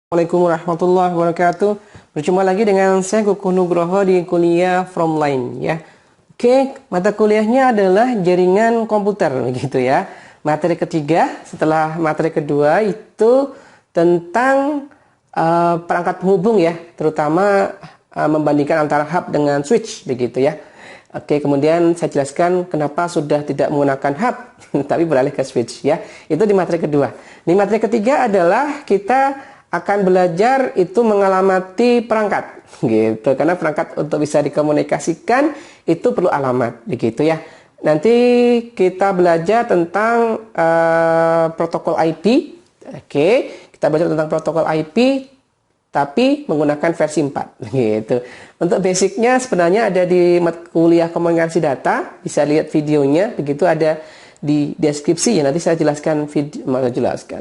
Assalamualaikum warahmatullahi wabarakatuh. Berjumpa lagi dengan saya Kukuh Nugroho di kuliah From Line ya. Oke, mata kuliahnya adalah jaringan komputer begitu ya. Materi ketiga setelah materi kedua itu tentang perangkat penghubung ya, terutama membandingkan antara hub dengan switch begitu ya. Oke, kemudian saya jelaskan kenapa sudah tidak menggunakan hub tapi beralih ke switch ya. Itu di materi kedua. Di materi ketiga adalah kita akan belajar itu mengalamati perangkat gitu, karena perangkat untuk bisa dikomunikasikan itu perlu alamat begitu ya. Nanti kita belajar tentang protokol IP. Oke, kita belajar tentang protokol IP tapi menggunakan versi 4 gitu. Untuk basicnya sebenarnya ada di kuliah komunikasi data, bisa lihat videonya begitu, ada di deskripsi ya, nanti saya jelaskan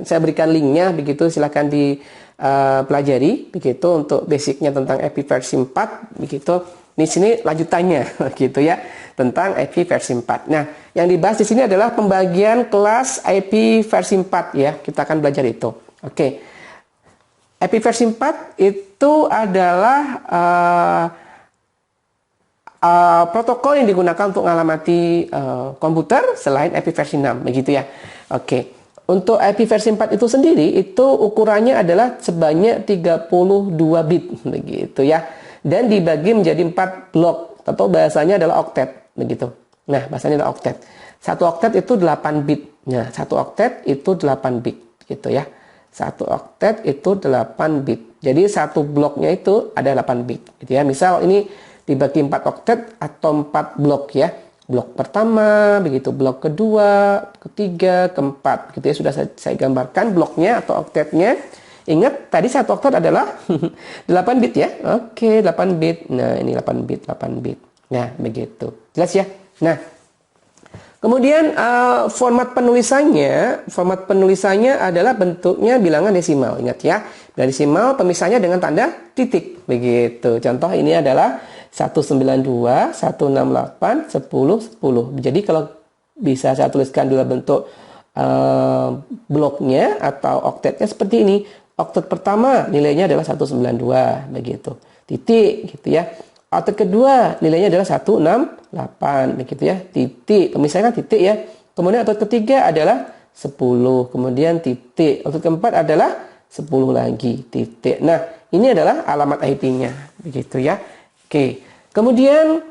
saya berikan linknya begitu, silakan dipelajari begitu untuk basicnya tentang IP versi 4 begitu. Di sini lanjutannya gitu ya, tentang IP versi 4. Nah, yang dibahas di sini adalah pembagian kelas IP versi 4 ya. Kita akan belajar itu. Oke. IP versi 4 itu adalah protokol yang digunakan untuk mengalamati komputer selain IP versi 6 begitu ya. Oke. Untuk IP versi 4 itu sendiri itu ukurannya adalah sebanyak 32 bit begitu ya. Dan dibagi menjadi 4 blok atau bahasanya adalah oktet begitu. Nah, bahasanya adalah oktet. Satu oktet itu 8 bit. Nah, satu oktet itu 8 bit gitu ya. Satu oktet itu 8 bit. Jadi satu bloknya itu ada 8 bit gitu ya. Misal ini dibagi 4 oktet atau 4 blok ya. Blok pertama, begitu, blok kedua, ketiga, keempat, gitu ya. Sudah saya gambarkan bloknya atau oktetnya. Ingat, tadi satu oktet adalah 8 bit ya. Oke, 8 bit. Nah, ini 8 bit, 8 bit. Nah, begitu. Jelas ya? Nah, kemudian format penulisannya adalah bentuknya bilangan desimal. Ingat ya, bilangan desimal pemisahnya dengan tanda titik. Begitu. Contoh ini adalah 192, 168, 10, 10. Jadi kalau bisa saya tuliskan dalam bentuk bloknya atau oktetnya seperti ini. Oktet pertama nilainya adalah 192 begitu. Titik gitu ya. Oktet kedua nilainya adalah 168 begitu ya. Titik, pemisahnya kan titik ya. Kemudian oktet ketiga adalah 10, kemudian titik. Oktet keempat adalah 10 lagi, titik. Nah, ini adalah alamat IP-nya begitu ya. Oke, kemudian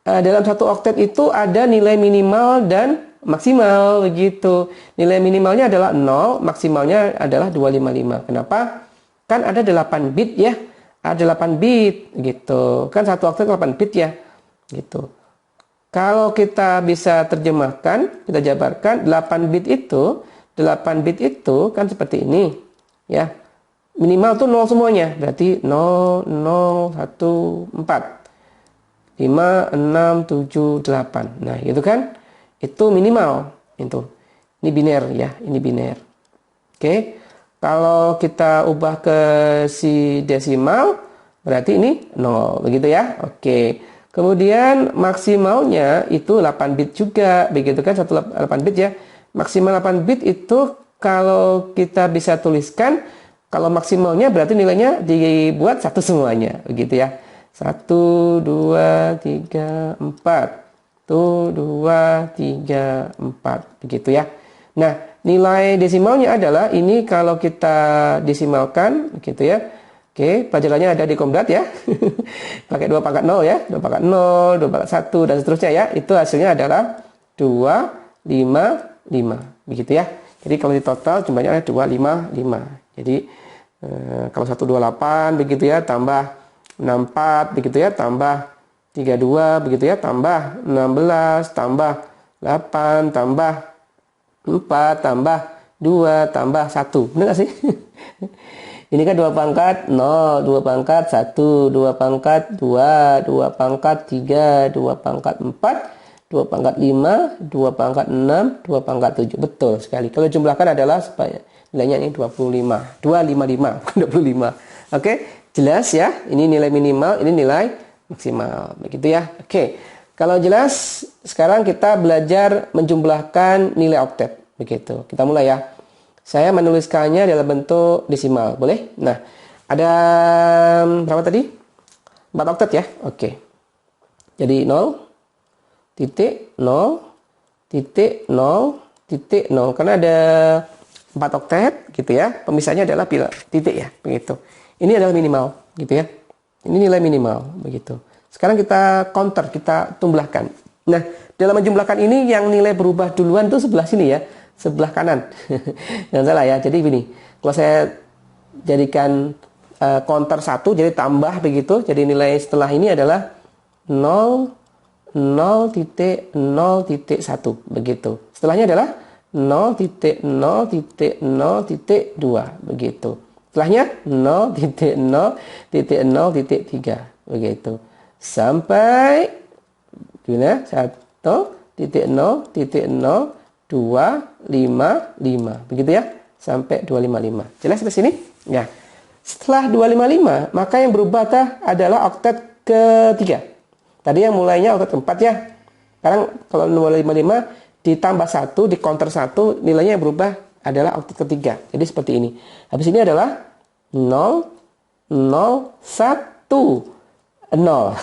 dalam satu oktet itu ada nilai minimal dan maksimal begitu. Nilai minimalnya adalah 0, maksimalnya adalah 255. Kenapa? Kan ada 8 bit ya. Ada 8 bit gitu. Kan satu oktet 8 bit ya. Gitu. Kalau kita bisa terjemahkan, kita jabarkan 8 bit itu kan seperti ini ya. Minimal tuh 0 semuanya, berarti 0, 0, 1, 4, 5, 6, 7, 8. Nah, itu kan, itu minimal. Itu. Ini biner ya, ini biner. Oke, kalau kita ubah ke si desimal, berarti ini 0, begitu ya. Oke, kemudian maksimalnya itu 8 bit juga, begitu kan, 8 bit ya. Maksimal 8 bit itu kalau kita bisa tuliskan, kalau maksimalnya berarti nilainya dibuat satu semuanya, begitu ya. 1, 2, 3, 4. 1, 2, 3, 4. Begitu ya. Nah, nilai desimalnya adalah ini kalau kita desimalkan, begitu ya. Oke, pelajarannya ada di Komdat ya. Pakai 2 pangkat 0 ya. 2 pangkat 0, 2 pangkat 1, dan seterusnya ya. Itu hasilnya adalah 2, 5, 5. Begitu ya. Jadi kalau di total jumlahnya ada 2, 5, 5. Jadi kalau 128 begitu ya, tambah 64 begitu ya, tambah 32 begitu ya, tambah 16, tambah 8, tambah 4, tambah 2, tambah 1. Benar gak sih? Ini kan 2 pangkat 0, 2 pangkat 1, 2 pangkat 2, 2 pangkat 3, 2 pangkat 4, 2 pangkat 5, 2 pangkat 6, 2 pangkat 7. Betul sekali. Kalau jumlahkan adalah supaya nilainya ini 25. 255, bukan 25. Oke, jelas ya. Ini nilai minimal, ini nilai maksimal. Begitu ya. Oke. Kalau jelas, sekarang kita belajar menjumlahkan nilai oktet. Begitu. Kita mulai ya. Saya menuliskannya dalam bentuk desimal, boleh? Nah, ada berapa tadi? 4 oktet ya. Oke. Jadi 0.0.0.0 karena ada 4 oktet gitu ya. Pemisahnya adalah titik ya, begitu. Ini adalah minimal gitu ya. Ini nilai minimal begitu. Sekarang kita counter, kita jumlahkan. Nah, dalam menjumlahkan ini yang nilai berubah duluan itu sebelah sini ya, sebelah kanan. Jangan salah ya. Jadi gini, kalau saya jadikan counter 1 jadi tambah begitu. Jadi nilai setelah ini adalah 0.0.1 begitu. Setelahnya adalah 0.0.0.2 begitu. Setelahnya 0.0.0.3 begitu. Sampai 1.0.0.255 begitu ya. Sampai 255. Jelas sampai sini? Ya. Setelah 255, maka yang berubah adalah oktet ketiga. Tadi yang mulainya oktet keempat ya. Sekarang kalau 255 ditambah 1, di counter 1, nilainya yang berubah adalah oktet ketiga. Jadi seperti ini. Habis ini adalah 0, 0, 1, 0.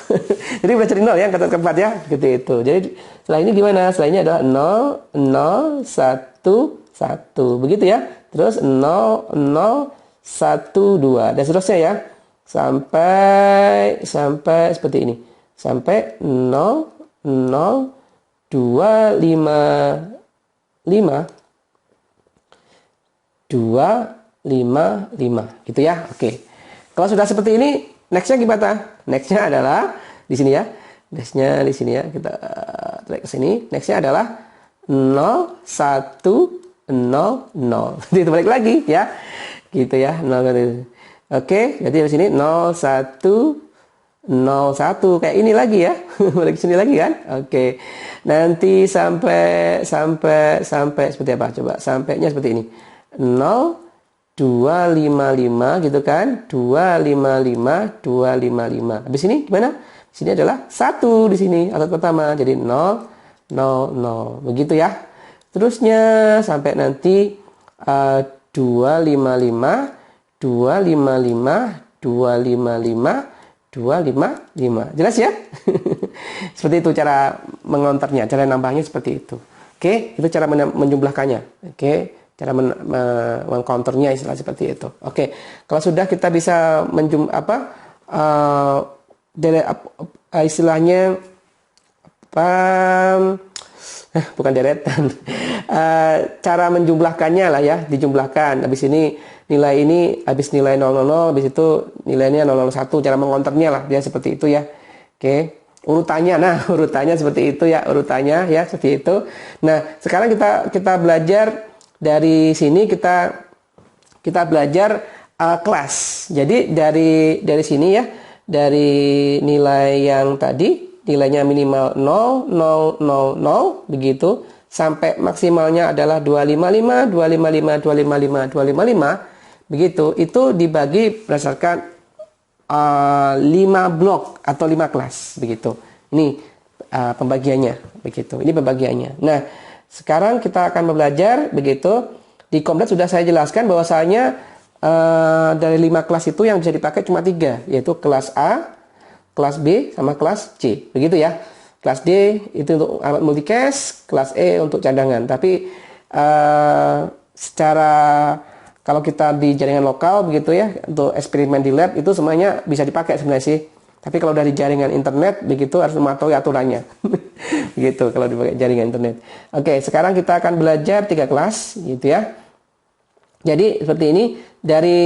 Jadi belajar 0 ya, oktet keempat ya. Gitu itu. Jadi setelah ini gimana? Setelah ini adalah 0, 0, 1, 1. Begitu ya. Terus 0, 0, 1, 2. Dan seterusnya ya. Sampai seperti ini. Sampai 0, 0, 2, 5, 5, 2, 5, 5. Gitu ya. Oke. Kalau sudah seperti ini, nextnya gimana? Nextnya adalah di sini ya. Nextnya di sini ya. Kita tarik ke sini. Nextnya adalah 0, 1, 0, 0. Jadi balik lagi ya. Gitu ya. 0, oke. Jadi di sini 0, 1, 01 kayak ini lagi ya. Balik sini lagi kan? Oke. Nanti sampai seperti apa? Coba sampainya seperti ini. 0, 255 gitu kan? 255, 255. Habis ini gimana? Di sini adalah 1 di sini alat pertama. Jadi 0, 0, 0. Begitu ya. Terusnya sampai nanti 255, 255, 255, 255. Jelas ya? Seperti itu cara mengonternya, cara nambahnya seperti itu. Oke, itu cara menjumlahkannya. Oke, cara mengcounternya istilah seperti itu. Oke, kalau sudah kita bisa istilahnya bukan deretan. Cara menjumlahkannya lah ya, dijumlahkan. Habis ini nilai ini, habis nilai 000, habis itu nilainya 001. Cara mengonternya lah, dia seperti itu ya. Oke, urutannya, urutannya seperti itu ya, urutannya ya seperti itu. Nah, sekarang kita belajar dari sini, kita belajar kelas. Jadi dari sini ya, dari nilai yang tadi, nilainya minimal 0, 0, 0, 0 begitu, sampai maksimalnya adalah 255, 255, 255, 255 begitu. Itu dibagi berdasarkan 5 blok atau 5 kelas begitu. Ini pembagiannya begitu. Ini pembagiannya. Nah, sekarang kita akan belajar begitu. Di Komdat sudah saya jelaskan bahwasanya dari 5 kelas itu yang bisa dipakai cuma 3, yaitu kelas A, kelas B, sama kelas C. Begitu ya. Kelas D itu untuk alat multicast, kelas E untuk cadangan. Tapi secara kalau kita di jaringan lokal begitu ya, untuk eksperimen di lab itu semuanya bisa dipakai sebenarnya sih. Tapi kalau dari jaringan internet begitu harus mematuhi aturannya. Gitu kalau dipakai jaringan internet. Oke, sekarang kita akan belajar 3 kelas gitu ya. Jadi seperti ini, dari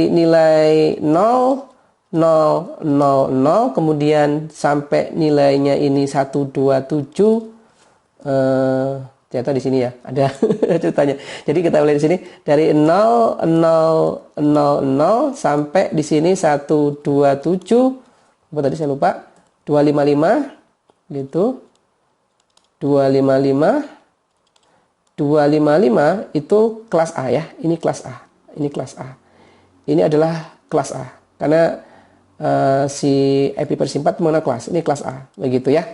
nilai 0, 0, 0, 0, kemudian sampai nilainya ini 127, ternyata di sini ya ada ceritanya. Jadi kita mulai di sini dari 0, 0, 0, 0 sampai di sini 127, apa tadi saya lupa, 255 gitu, 255, 255 itu kelas A ya. Ini kelas A, ini kelas A, ini adalah kelas A karena si IP persimpat mana kelas, ini kelas A begitu ya.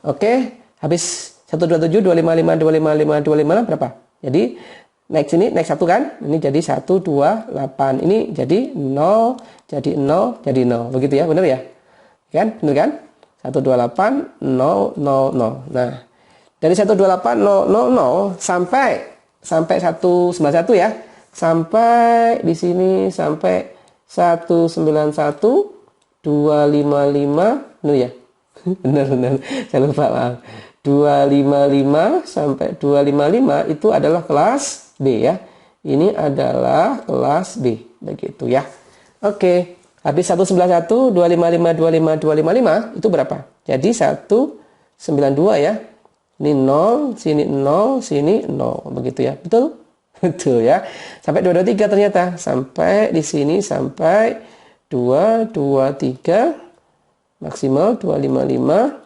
Oke, habis 127, 255, 255, 255 berapa? Jadi naik sini, naik 1 kan? Ini jadi 1, 2, 8. Ini jadi 0, jadi 0, jadi 0. Begitu ya, benar ya? Kan? Benar kan? 128, 0, 0, 0. Nah, dari 128, 0, 0, 0 sampai 191 ya. Sampai di sini sampai 191, 255, benar ya? Benar. Saya lupa, maaf. 255 sampai 255 itu adalah kelas B ya. Ini adalah kelas B, begitu ya. Oke, habis 191, 255, 25, 255 itu berapa? Jadi 192 ya. Ini 0, sini 0, sini 0, begitu ya. Betul? Betul ya. Sampai 223 ternyata. Sampai di sini sampai 223 maksimal 255,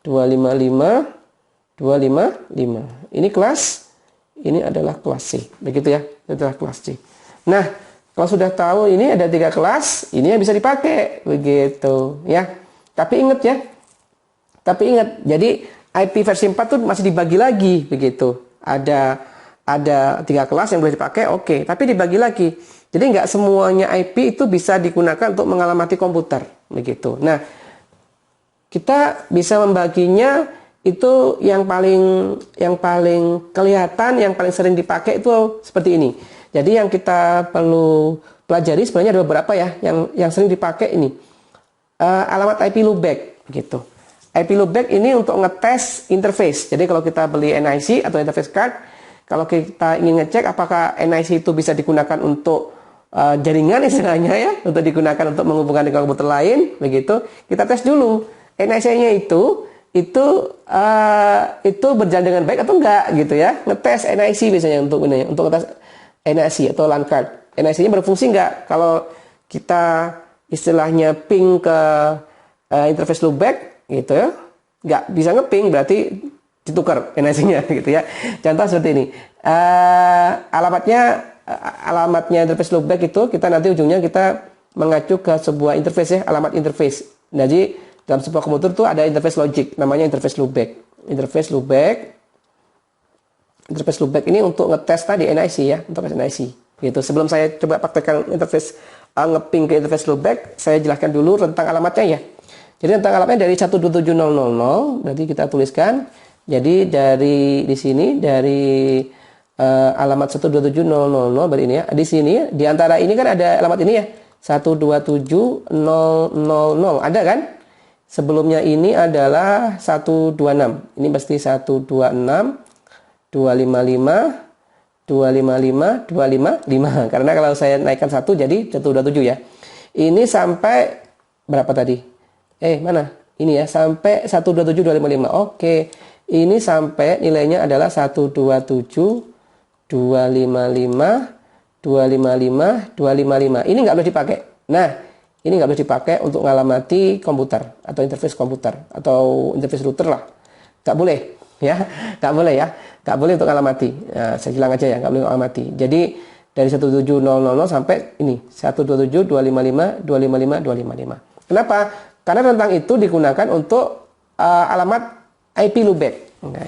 255, 255. Ini kelas, ini adalah kelas C. Begitu ya, itu adalah kelas C. Nah, kalau sudah tahu ini ada 3 kelas, ini yang bisa dipakai. Begitu ya. Tapi ingat ya, jadi IP versi 4 tuh masih dibagi lagi. Begitu. Ada 3 kelas yang boleh dipakai, oke. Tapi dibagi lagi. Jadi nggak semuanya IP itu bisa digunakan untuk mengalamati komputer. Begitu. Nah, kita bisa membaginya itu yang paling kelihatan, yang paling sering dipakai itu seperti ini. Jadi yang kita perlu pelajari sebenarnya ada beberapa ya yang sering dipakai ini. Alamat IP loopback gitu. IP loopback ini untuk ngetes interface. Jadi kalau kita beli NIC atau interface card, kalau kita ingin ngecek apakah NIC itu bisa digunakan untuk jaringan istilahnya ya, untuk digunakan untuk menghubungkan dengan komputer lain, begitu. Kita tes dulu. NIC-nya itu berjalan dengan baik atau enggak gitu ya. Ngetes NIC biasanya untuk ngetes NIC atau LAN card. NIC-nya berfungsi enggak? Kalau kita istilahnya ping ke interface loopback gitu ya, enggak bisa ngeping, berarti ditukar NIC-nya gitu ya. Contoh seperti ini. Alamatnya interface loopback itu kita nanti ujungnya kita mengacu ke sebuah interface ya, alamat interface. Jadi dalam sebuah komputer itu ada interface logic, namanya interface loopback. Interface loopback ini untuk ngetes tadi NIC ya, untuk NIC. Gitu. Sebelum saya coba praktekkan interface ngeping ke interface loopback, saya jelaskan dulu tentang alamatnya ya. Jadi tentang alamatnya dari 127.000, berarti kita tuliskan. Jadi dari di sini dari alamat 127.000 berarti ini ya. Di sini di antara ini kan ada alamat ini ya. 127.000 ada kan? Sebelumnya ini adalah 126. Ini pasti 126, 255, 255, 255. Karena kalau saya naikkan 1 jadi 127 ya. Ini sampai berapa tadi? Mana? Ini ya, sampai 127, 255. Oke. Ini sampai nilainya adalah 127, 255, 255, 255. Ini nggak boleh dipakai. Nah, ini nggak boleh dipakai untuk ngalamati komputer atau interface komputer atau interface router lah. Nggak boleh ya, nggak boleh ya, nggak boleh untuk ngalamati. Nah, saya bilang aja ya, nggak boleh ngalamati. Jadi dari 17000 sampai ini 127, 255, 255, 255. Kenapa? Karena rentang itu digunakan untuk alamat IP loopback. Nah,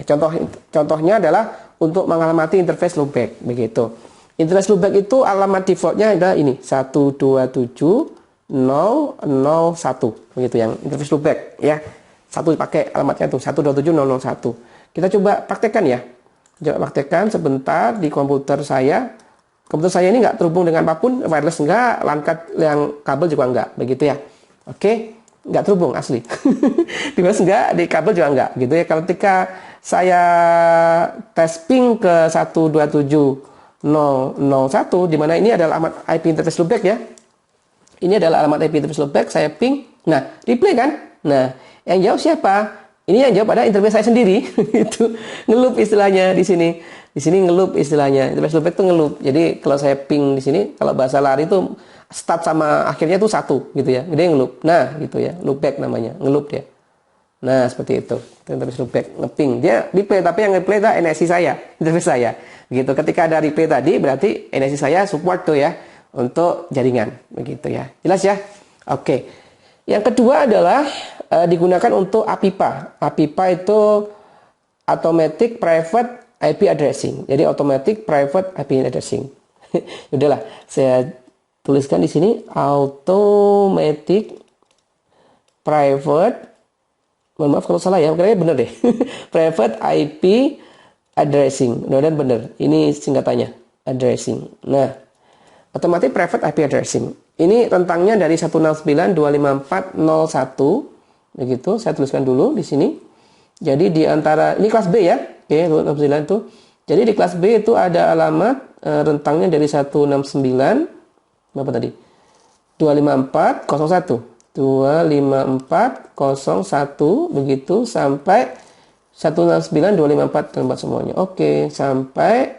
contohnya adalah untuk mengalamati interface loopback begitu. Interface loopback itu alamat defaultnya adalah ini 127.0.0.1 begitu yang interface loopback ya. Satu dipakai alamatnya tuh 127.0.0.1. Kita coba praktekkan ya. Coba praktekkan sebentar di komputer saya. Komputer saya ini nggak terhubung dengan apapun, wireless enggak, LAN card yang kabel juga enggak, begitu ya. Oke, nggak terhubung asli. Di wireless enggak, di kabel juga enggak, gitu ya. Kalau ketika saya tes ping ke 127.0.0.1 di mana ini adalah alamat IP interface loopback ya. Ini adalah alamat IP interface loopback, saya ping. Nah, replay kan? Nah, yang jawab siapa? Ini yang jawab ada interface saya sendiri. Itu ngeloop istilahnya di sini. Di sini ngeloop istilahnya. Interface loopback itu ngeloop. Jadi kalau saya ping di sini, kalau bahasa lari itu start sama akhirnya itu satu gitu ya. Dia ngeloop. Nah, gitu ya. Loopback namanya, ngeloop dia. Nah, seperti itu. Interface loopback, ngeping. Dia replay, tapi yang replay itu NIC saya, interface saya. Gitu. Ketika ada replay tadi, berarti NIC saya support tuh ya untuk jaringan, begitu ya. Jelas ya? Oke. Yang kedua adalah digunakan untuk APIPA. APIPA itu Automatic Private IP addressing. Jadi automatic private IP addressing. Udahlah, saya tuliskan di sini automatic private. Mohon maaf kalau salah ya, kayaknya bener deh. Private IP addressing. Mudah-mudahan bener. Ini singkatannya, addressing. Nah, automatic private IP addressing. Ini rentangnya dari 169.254.01. Begitu, saya tuliskan dulu di sini. Jadi di antara ini kelas B ya. Oke, 169 itu. Jadi di kelas B itu ada alamat rentangnya dari 169 berapa tadi? 254.01. 254.01 begitu sampai 169.254 semuanya. Oke, sampai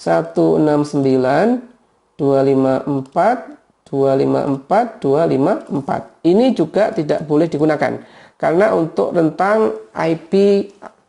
169.254.254. Ini juga tidak boleh digunakan karena untuk rentang IP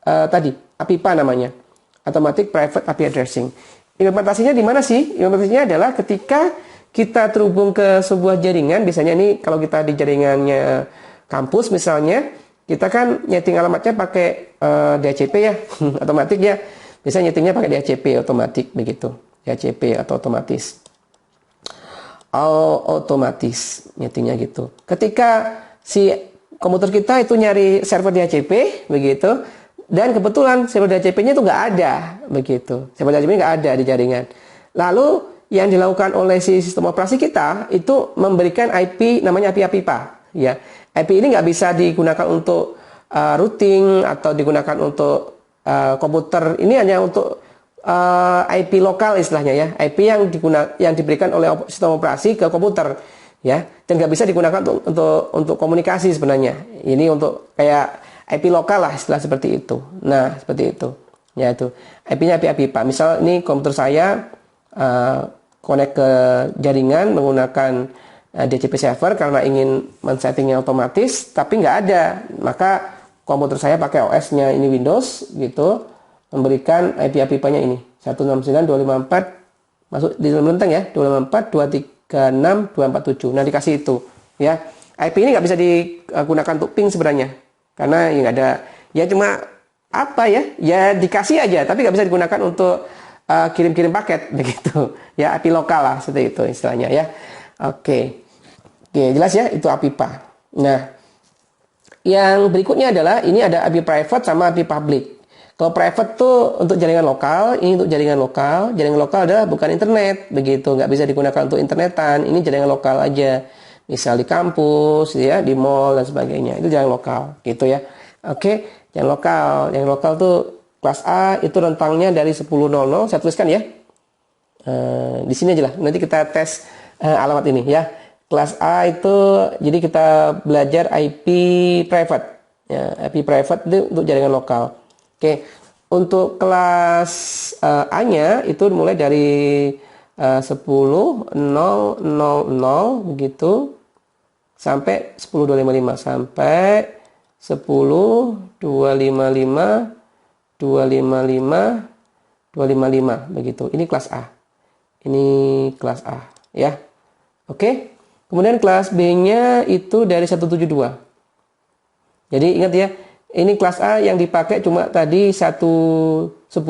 tadi, APIPA namanya, Automatic Private IP Addressing. Implementasinya di mana sih? Implementasinya adalah ketika kita terhubung ke sebuah jaringan, biasanya ini kalau kita di jaringannya kampus misalnya, kita kan nyeting alamatnya pakai DHCP ya, otomatis ya. Biasanya nyetingnya pakai DHCP otomatis begitu, DHCP atau otomatis. Otomatis nyetingnya gitu. Ketika si komputer kita itu nyari server DHCP begitu, dan kebetulan server DHCP-nya itu nggak ada begitu. Server DHCP nggak ada di jaringan. Lalu yang dilakukan oleh si sistem operasi kita itu memberikan IP namanya IP APIPA. Ya, IP ini nggak bisa digunakan untuk routing atau digunakan untuk komputer. Ini hanya untuk IP lokal istilahnya ya. IP yang diberikan oleh sistem operasi ke komputer. Ya, dan nggak bisa digunakan untuk komunikasi sebenarnya. Ini untuk kayak IP lokal lah, istilah seperti itu. Nah, seperti itu. Ya itu. IP-nya IP APIPA. Misal ini komputer saya connect ke jaringan menggunakan DHCP server karena ingin men-settingnya otomatis, tapi nggak ada. Maka komputer saya pakai OS-nya ini Windows gitu, memberikan IP APIPA-nya ini 169.254 masuk di dalam rentang ya, 254.236.247. Nah, dikasih itu ya. IP ini nggak bisa digunakan untuk ping sebenarnya karena yang ada ya cuma apa ya dikasih aja, tapi nggak bisa digunakan untuk kirim-kirim paket begitu ya, IP lokal lah seperti itu istilahnya ya. Oke, jelas ya, itu APIPA. Nah, yang berikutnya adalah ini ada IP private sama IP public. Kalau private tuh untuk jaringan lokal, ini untuk jaringan lokal. Jaringan lokal adalah bukan internet, begitu, nggak bisa digunakan untuk internetan. Ini jaringan lokal aja, misal di kampus, ya, di mall dan sebagainya. Itu jaringan lokal, gitu ya. Oke, jaringan lokal tuh kelas A itu rentangnya dari 10.00. Saya tuliskan ya. Di sini aja lah. Nanti kita tes alamat ini ya. Kelas A itu, jadi kita belajar IP private. Ya, IP private itu untuk jaringan lokal. Oke, untuk kelas A-nya itu mulai dari 10.000 begitu sampai 10.255 sampai 10.255 255 begitu. Ini kelas A. Ini kelas A ya. Oke. Kemudian kelas B-nya itu dari 172. Jadi ingat ya, ini kelas A yang dipakai cuma tadi 10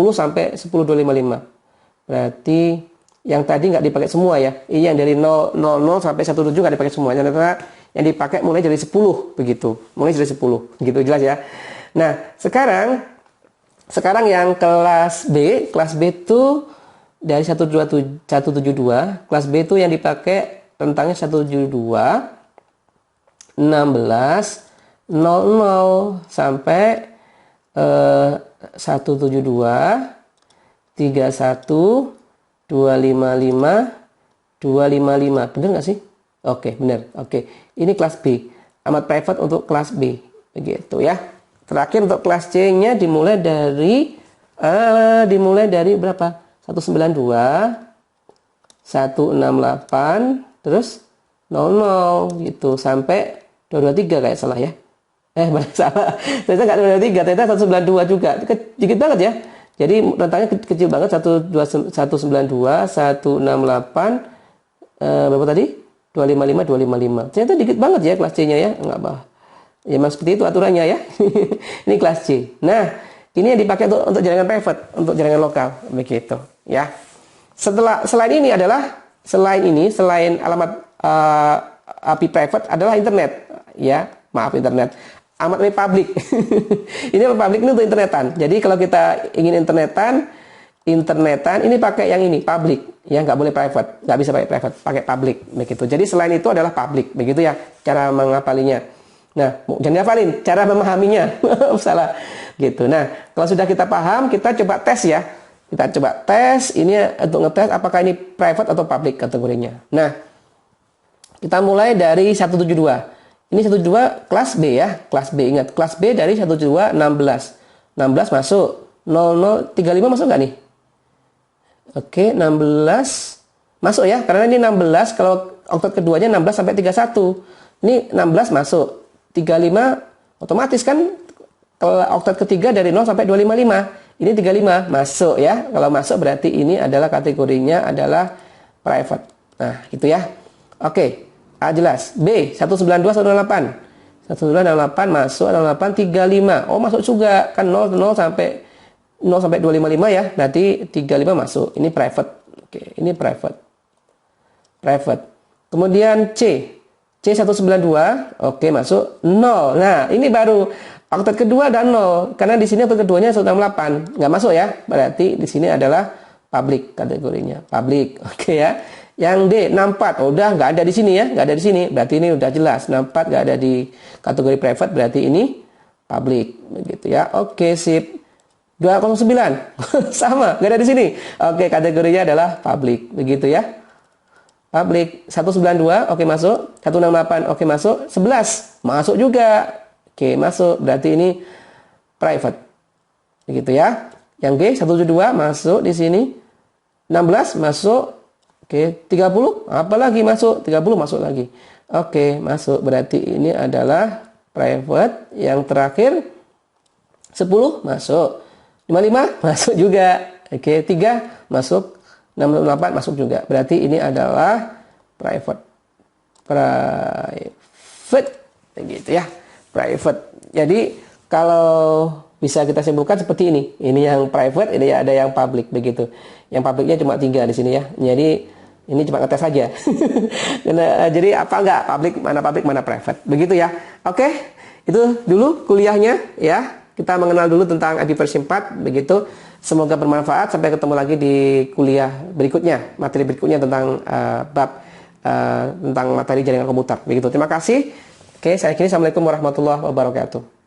sampai 10.255. Berarti yang tadi nggak dipakai semua ya. Ini yang dari 000 sampai 17 nggak dipakai semua. Yang dipakai mulai dari 10 begitu. Mulai dari 10 gitu, jelas ya. Nah, sekarang yang kelas B itu dari 172, kelas B itu yang dipakai rentangnya 172 16 00 sampai 172 31 255 255. Benar nggak sih? Oke, benar. Oke. Ini kelas B. Alamat private untuk kelas B. Begitu ya. Terakhir untuk kelas C-nya dimulai dari berapa? 192 168 terus 00 gitu sampai 223 kayak salah ya. Salah. Ternyata nggak 223, ternyata 192 juga. Dikit banget ya. Jadi rentangnya kecil banget, 192, 168, berapa tadi? 255, 255. Ternyata dikit banget ya kelas C-nya ya. Enggak apa. Ya memang seperti itu aturannya ya. Ini kelas C. Nah, Ini yang dipakai untuk jaringan private, untuk jaringan lokal, begitu ya. Selain alamat IP private adalah internet, ya. Maaf, internet. Alamat IP public. Ini public ini untuk internetan. Jadi kalau kita ingin internetan ini pakai yang ini public, ya, nggak boleh private, nggak bisa pakai private, pakai public, begitu. Jadi selain itu adalah public, begitu ya, cara mengapalinya. Nah, jangan dihafalin, cara memahaminya, salah, gitu. Nah, kalau sudah kita paham, kita coba tes ya, kita coba tes ini untuk ngetes apakah ini private atau public kategorinya. Nah, kita mulai dari 172. Ini 172 kelas B ya, kelas B, ingat, kelas B dari 172 16 masuk, 0035 masuk nggak nih? Oke, 16 masuk ya, karena ini 16, kalau oktet keduanya 16 sampai 31. Ini 16 masuk, 35 otomatis kan, kalau oktet ketiga dari 0 sampai 255. Ini 35 masuk ya. Kalau masuk berarti ini adalah kategorinya adalah private. Nah, gitu ya. Oke, A jelas. B 192 108 masuk, 108 35. Oh, masuk juga kan 0 sampai 0 sampai 255 ya, berarti 35 masuk. Ini private. Oke, ini private. Kemudian C 192, oke, masuk 0. Nah, ini baru oktet kedua dan 0. Karena di sini oktet keduanya 168, nggak masuk ya. Berarti di sini adalah public kategorinya. Public. Oke ya. Yang D 64, udah nggak ada di sini ya, nggak ada di sini. Berarti ini udah jelas 64 nggak ada di kategori private, berarti ini public, begitu ya. Oke, sip. 209 sama, nggak ada di sini. Oke, kategorinya adalah public, begitu ya. Public. 192 oke masuk, 168 oke masuk, 11 masuk juga. Oke, masuk, berarti ini private. Begitu ya. Yang G 172 masuk di sini. 16 masuk. Oke, 30 apalagi masuk, 30 masuk lagi. Oke, masuk, berarti ini adalah private. Yang terakhir 10 masuk. 55 masuk juga. Oke, 3 masuk, 68 masuk juga. Berarti ini adalah private. Begitu ya. Private. Jadi kalau bisa kita simpulkan seperti ini. Ini yang private, ini ada yang public, begitu. Yang publicnya cuma 3 di sini ya. Jadi ini cuma ngetes saja. Jadi apa enggak public, mana private. Begitu ya. Oke. Itu dulu kuliahnya ya. Kita mengenal dulu tentang IP versi 4, begitu. Semoga bermanfaat. Sampai ketemu lagi di kuliah berikutnya, materi berikutnya tentang tentang materi jaringan komputer. Begitu. Terima kasih. Oke, saya akhiri. Assalamualaikum warahmatullahi wabarakatuh.